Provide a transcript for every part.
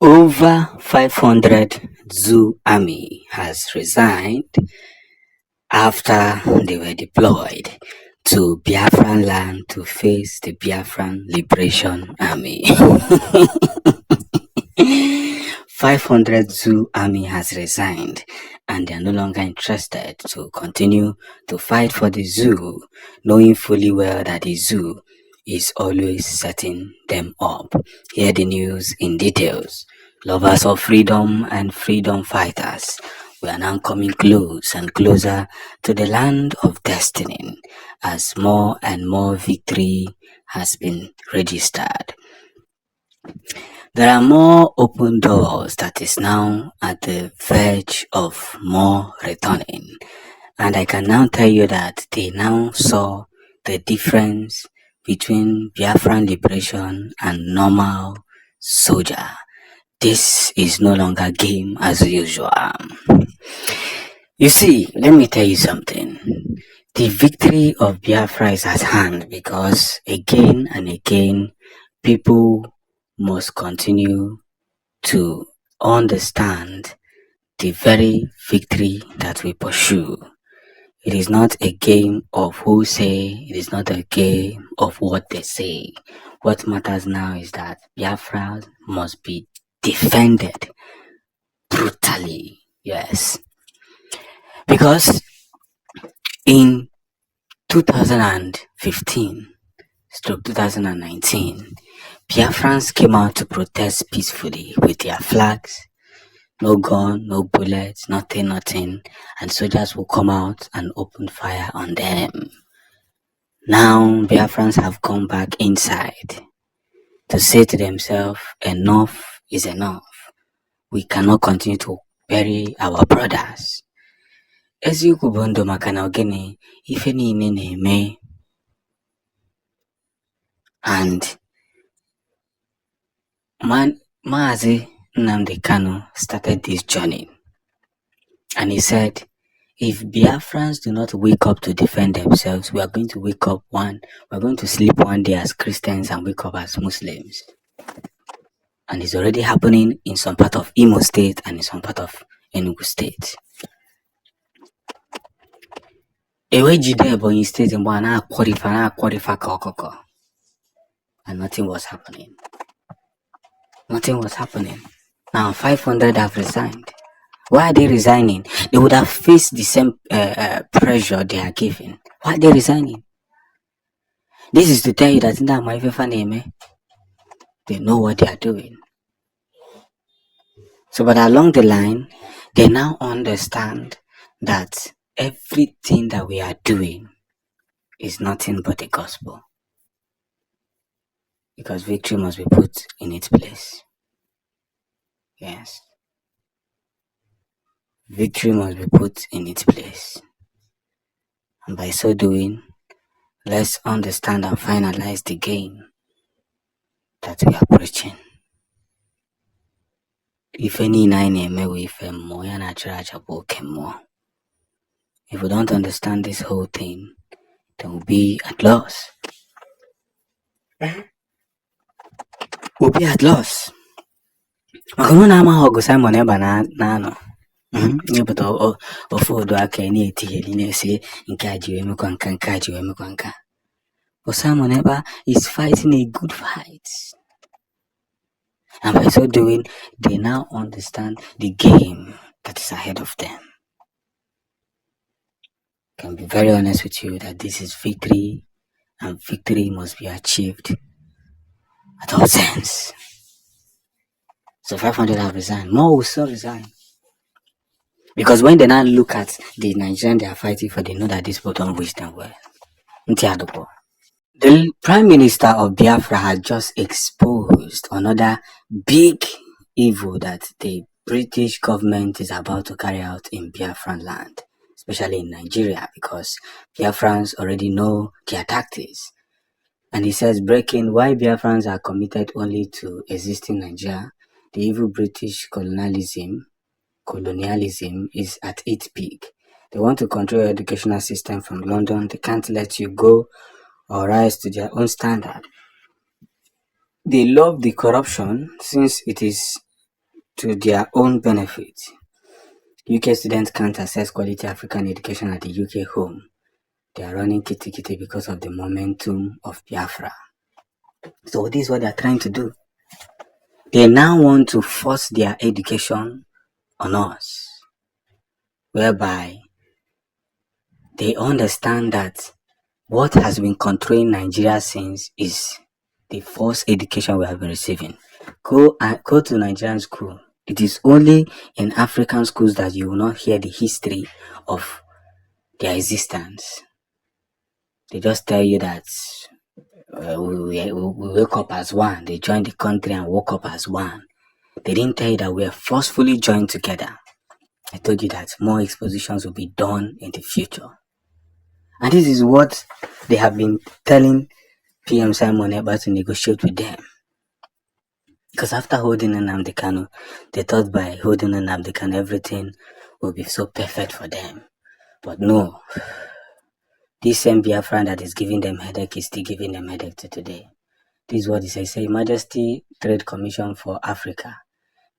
Over 500 Zoo Army has resigned after they were deployed to Biafran land to face the Biafran Liberation Army. 500 Zoo Army has resigned and they are no longer interested to continue to fight for the zoo, knowing fully well that the zoo is always setting them up. Hear the news in details. Lovers of freedom and freedom fighters, we are now coming close and closer to the land of destiny as more and more victory has been registered. There are more open doors that is now at the verge of more returning. And I can now tell you that they now saw the difference between Biafran liberation and normal soldier. This is no longer game as usual. You see, let me tell you something. The victory of Biafra is at hand because again and again, people must continue to understand the very victory that we pursue. It is not a game of who say, it is not a game of what they say. What matters now is that Biafra must be defended brutally. Yes. Because in 2015/2019, Biafrans came out to protest peacefully with their flags, no gun, no bullets, nothing, and soldiers will come out and open fire on them. Now, Biafrans have come back inside to say to themselves, enough is enough. We cannot continue to bury our brothers. Eziokwu bụ ndụ maka na ogene ife niile na-eme. And Maazị Nnamdi Kanu started this journey. And he said, if Biafrans do not wake up to defend themselves, we are going to we're going to sleep one day as Christians and wake up as Muslims. And it's already happening in some part of Imo State and in some part of Enugu State. Ewejide Ebonyi State in Ghana qualify kokoko. And nothing was happening. Now 500 have resigned. Why are they resigning? They would have faced the same pressure they are given. Why are they resigning? This is to tell you that they know what they are doing. So, but along the line, they now understand that everything that we are doing is nothing but the gospel. Because victory must be put in its place. Yes. Victory must be put in its place. And by so doing, let's understand and finalize the game that we are preaching. If any if we don't understand this whole thing, then we'll be at loss. We'll be at loss. Simon Nano. But Simon Eba is fighting a good fight. And by so doing, they now understand the game that is ahead of them. I can be very honest with you that this is victory, and victory must be achieved at all times. So 500 have resigned. More will still resign. Because when they now look at the Nigerian they are fighting for, they know that these people don't wish them well. The Prime Minister of Biafra has just exposed another big evil that the British government is about to carry out in Biafran land, especially in Nigeria, because Biafrans already know their tactics. And he says, breaking, why Biafrans are committed only to existing Nigeria, the evil British colonialism is at its peak. They want to control your educational system from London. They can't let you go or rise to their own standard. They love the corruption since it is to their own benefit. UK students can't access quality African education at the UK home. They are running kitty kitty because of the momentum of Biafra. So this is what they are trying to do. They now want to force their education on us, whereby they understand that what has been controlling Nigeria since is the false education we have been receiving. Go to Nigerian school. It is only in African schools that you will not hear the history of their existence. They just tell you that we wake up as one. They joined the country and woke up as one. They didn't tell you that we are forcefully joined together. I told you that more expositions will be done in the future. And this is what they have been telling PM Simon Ekpa to negotiate with them. Because after holding Nnamdi Kanu, they thought by holding Nnamdi Kanu everything will be so perfect for them. But no. This same Biafran that is giving them headache is still giving them headache to today. This is what it says. Say Majesty Trade Commission for Africa.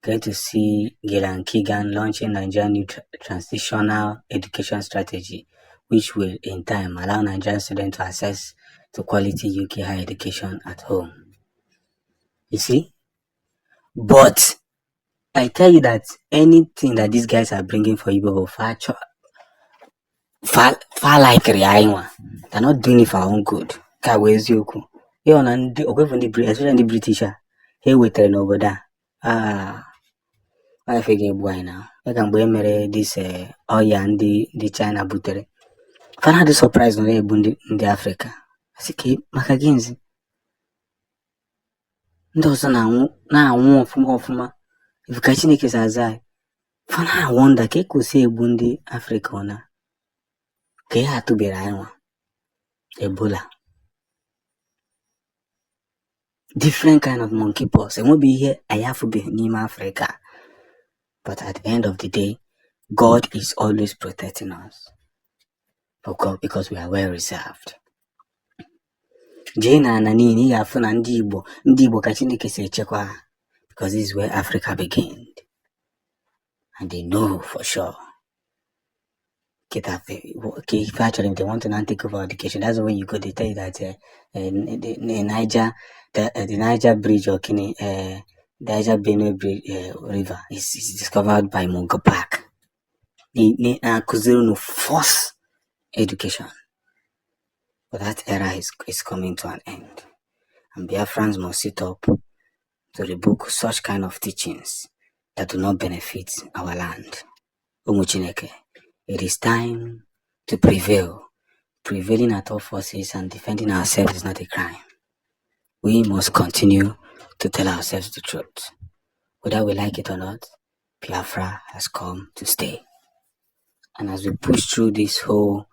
Great to see Gillan Keegan launching Nigerian new transitional education strategy, which will in time allow Nigerian students to access to quality UK higher education at home. You see? But I tell you that anything that these guys are bringing for you will far like Riaiwa. They're not doing it for our own good. Kawezioku. Here on the especially the British. Here we tell over there. I figure boy now. I can buy mere this and the China butere. Fana the surprise on the Africa. I say makagenzi. Ndosa na ofuma. If Kachinike Sazai. Fana wonder ke kuse bundi Africa ona. Ke had to be Raiwa. Ebola. Different kind of monkeypox. It won't be here. I have to be in Africa. But at the end of the day, God is always protecting us. Because we are well reserved. Jena na nini yafuna ndibo kachinike sechekwa. Because this is where Africa began. And they know for sure. Actually, if they want to take over education, that's the way you go. They tell you that the Niger Bridge or the Niger Benue Bridge, River is discovered by Mungo Park. No force education. But that era is coming to an end. And Biafrans must sit up to rebuke such kind of teachings that do not benefit our land. Umuchineke. It is time to prevail. Prevailing at all forces and defending ourselves is not a crime. We must continue to tell ourselves the truth. Whether we like it or not, Biafra has come to stay. And as we push through this whole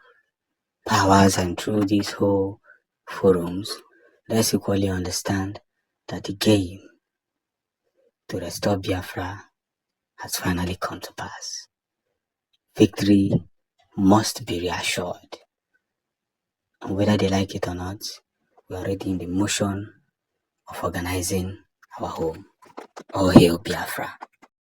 powers and through these whole forums, let's equally understand that the game to restore Biafra has finally come to pass. Victory must be reassured. And whether they like it or not, we're already in the motion of organizing our home. All hail Biafra.